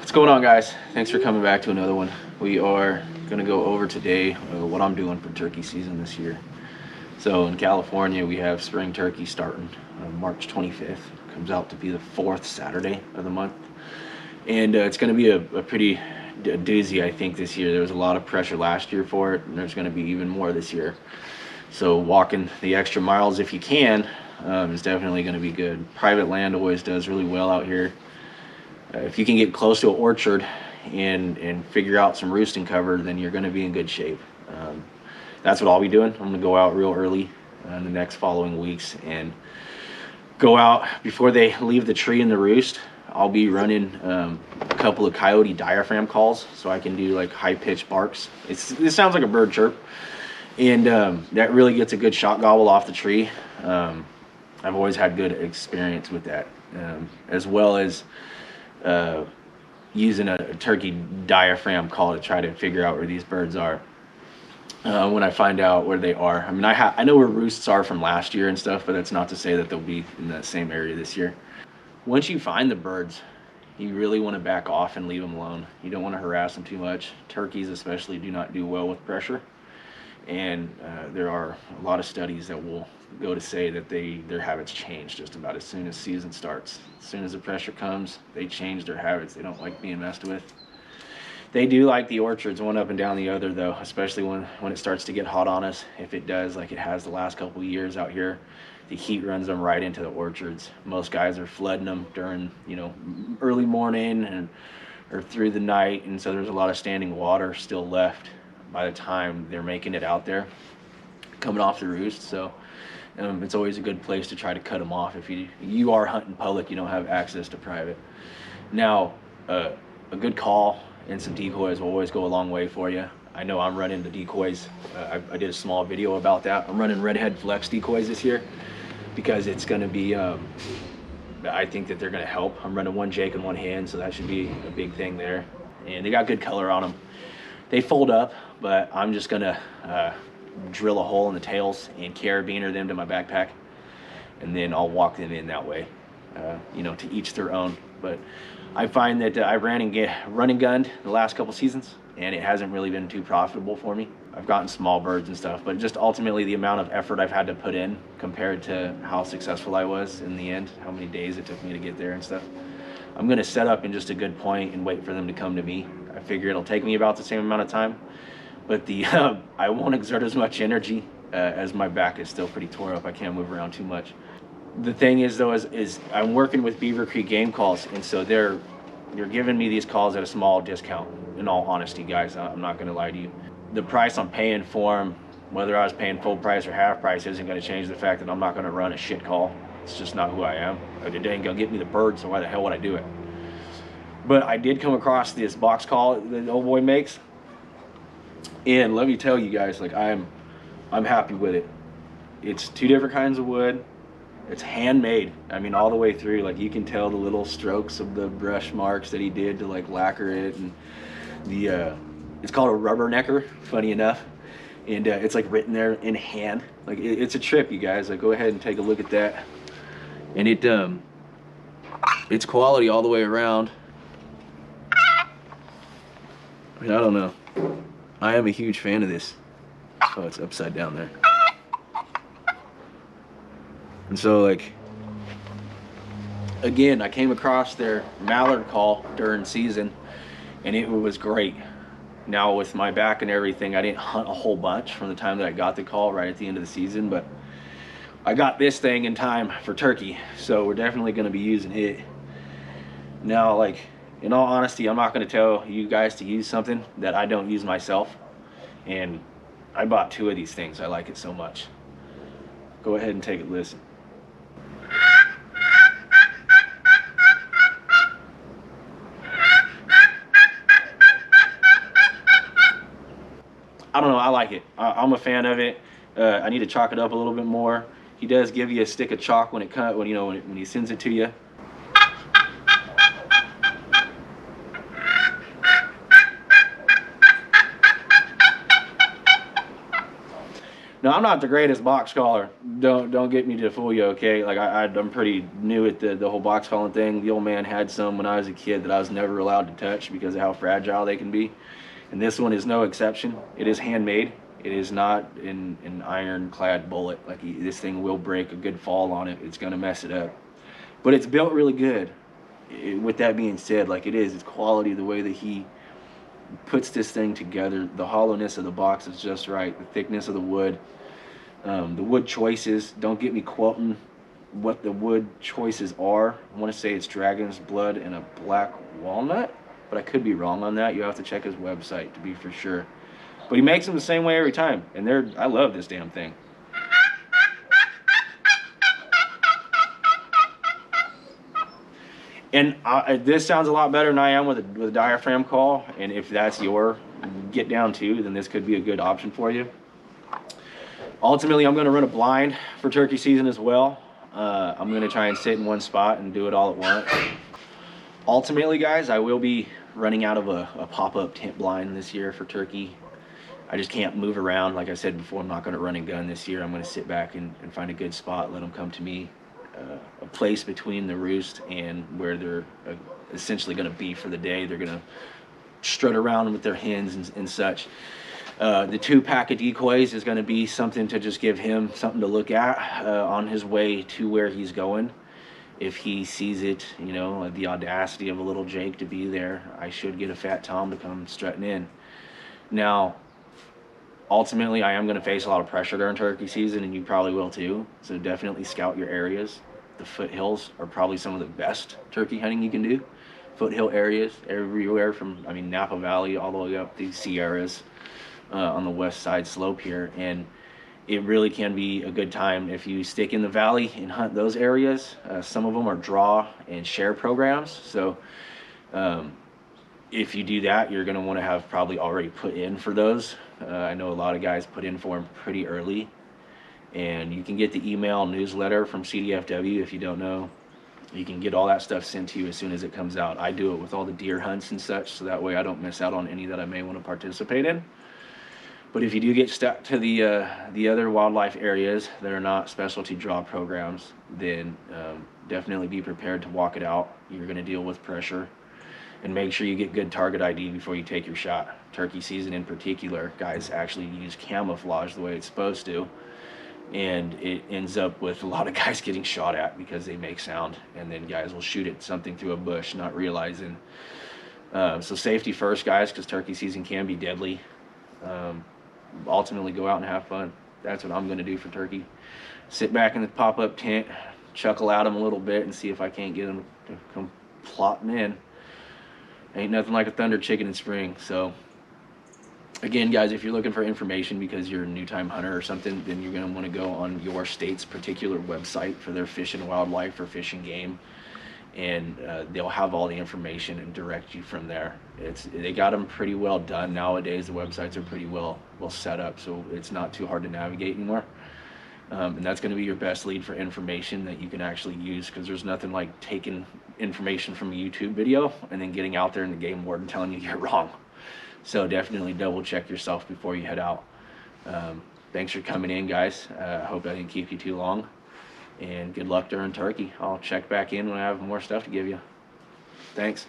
What's going on, guys? Thanks for coming back to another one. We are going to go over today what I'm doing for turkey season this year. So in California, we have spring turkey starting March 25th. Comes out to be the fourth Saturday of the month. And it's going to be a pretty doozy, I think, this year. There was a lot of pressure last year for it, and there's going to be even more this year. So walking the extra miles if you can is definitely going to be good. Private land always does really well out here. If you can get close to an orchard and figure out some roosting cover, then you're going to be in good shape. That's what I'll be doing. I'm going to go out real early in the next following weeks and go out before they leave the tree in the roost. I'll be running a couple of coyote diaphragm calls so I can do like high-pitched barks. It sounds like a bird chirp, and that really gets a good shot gobble off the tree. I've always had good experience with that, as well as using a turkey diaphragm call to try to figure out where these birds are when I find out where they are. I mean, I know where roosts are from last year and stuff, but that's not to say that they'll be in that same area this year. Once you find the birds, you really want to back off and leave them alone. You don't want to harass them too much. Turkeys especially do not do well with pressure, and there are a lot of studies that will go to say that their habits change just about as soon as season starts. As soon as the pressure comes, they change their habits. They don't like being messed with. They do like the orchards one up and down the other, though, especially when it starts to get hot on us. If it does, like it has the last couple of years out here, the heat runs them right into the orchards. Most guys are flooding them during, early morning or through the night, and so there's a lot of standing water still left by the time they're making it out there, coming off the roost. So it's always a good place to try to cut them off if you are hunting public, you don't have access to private. Now, a good call and some decoys will always go a long way for you. I know I'm running the decoys. I did a small video about that. I'm running redhead flex decoys this year because it's going to be, I think that they're going to help. I'm running one Jake and one hand, so that should be a big thing there. And they got good color on them. They fold up, but I'm just going to drill a hole in the tails and carabiner them to my backpack, and then I'll walk them in that way, to each their own. But I find that I ran and run and gunned the last couple seasons, and it hasn't really been too profitable for me. I've gotten small birds and stuff, but just ultimately the amount of effort I've had to put in compared to how successful I was in the end, how many days it took me to get there and stuff. I'm going to set up in just a good point and wait for them to come to me. I figure it'll take me about the same amount of time, but I won't exert as much energy as my back is still pretty tore up. I can't move around too much. The thing is, though, is I'm working with Beaver Creek Game Calls, and so they're giving me these calls at a small discount. In all honesty, guys, I'm not going to lie to you. The price I'm paying for them, whether I was paying full price or half price, isn't going to change the fact that I'm not going to run a shit call. It's just not who I am. It ain't going to get me the bird, so why the hell would I do it? But I did come across this box call that old boy makes, and let me tell you guys, like I'm happy with it. It's 2 different kinds of wood. It's handmade. I mean, all the way through. Like you can tell the little strokes of the brush marks that he did to like lacquer it, and it's called a rubbernecker. Funny enough, and it's like written there in hand. Like it's a trip, you guys. Like go ahead and take a look at that, and it's quality all the way around. I mean, I don't know. I am a huge fan of this. Oh, it's upside down there. And so, like, again, I came across their mallard call during season, and it was great. Now, with my back and everything, I didn't hunt a whole bunch from the time that I got the call right at the end of the season, but I got this thing in time for turkey, so we're definitely going to be using it. Now, like, in all honesty, I'm not going to tell you guys to use something that I don't use myself, and I bought 2 of these things. I like it so much. Go ahead and take a listen. I don't know, I like it. I'm a fan of it. I need to chalk it up a little bit more. He does give you a stick of chalk when he sends it to you. Now, I'm not the greatest box caller. Don't get me to fool you, okay? Like I'm pretty new at the whole box calling thing. The old man had some when I was a kid that I was never allowed to touch because of how fragile they can be, and this one is no exception. It is handmade. It is not an ironclad bullet. Like this thing will break. A good fall on it, it's gonna mess it up. But it's built really good. With that being said, like it's quality. The way that he puts this thing together, the hollowness of the box is just right. The thickness of the wood choices. Don't get me quoting what the wood choices are. I want to say it's dragon's blood and a black walnut, but I could be wrong on that. You have to check his website to be for sure. But he makes them the same way every time, and I love this damn thing. And this sounds a lot better than I am with a diaphragm call. And if that's your get down too, then this could be a good option for you. Ultimately, I'm going to run a blind for turkey season as well. I'm going to try and sit in one spot and do it all at once. Ultimately, guys, I will be running out of a pop-up tent blind this year for turkey. I just can't move around. Like I said before, I'm not going to run and gun this year. I'm going to sit back and find a good spot, let them come to me. A place between the roost and where they're essentially going to be for the day. They're going to strut around with their hens and such. The 2-pack of decoys is going to be something to just give him something to look at on his way to where he's going. If he sees it, you know, the audacity of a little Jake to be there, I should get a fat Tom to come strutting in. Now, ultimately, I am going to face a lot of pressure during turkey season, and you probably will too. So definitely scout your areas. The foothills are probably some of the best turkey hunting you can do. Foothill areas everywhere from, Napa Valley all the way up these Sierras on the west side slope here. And it really can be a good time if you stick in the valley and hunt those areas. Some of them are draw and share programs. So if you do that, you're going to want to have probably already put in for those. I know a lot of guys put in for them pretty early. And you can get the email newsletter from CDFW if you don't know. You can get all that stuff sent to you as soon as it comes out. I do it with all the deer hunts and such, so that way I don't miss out on any that I may want to participate in. But if you do get stuck to the other wildlife areas that are not specialty draw programs, then definitely be prepared to walk it out. You're going to deal with pressure. And make sure you get good target ID before you take your shot. Turkey season in particular, guys actually use camouflage the way it's supposed to. And it ends up with a lot of guys getting shot at because they make sound, and then guys will shoot at something through a bush not realizing. So safety first, guys, because turkey season can be deadly. Ultimately, go out and have fun. That's what I'm going to do for turkey. Sit back in the pop-up tent, chuckle at them a little bit, and see if I can't get them to come plotting in. Ain't nothing like a thunder chicken in spring. So again, guys, if you're looking for information because you're a new time hunter or something, then you're going to want to go on your state's particular website for their fish and wildlife or fish and game, and they'll have all the information and direct you from there. They got them pretty well done nowadays. The websites are pretty well set up, so it's not too hard to navigate anymore. And that's going to be your best lead for information that you can actually use, because there's nothing like taking information from a YouTube video and then getting out there in the game warden telling you you're wrong. So definitely double check yourself before you head out. Thanks for coming in, guys. I hope I didn't keep you too long, and good luck during turkey. I'll check back in when I have more stuff to give you. Thanks.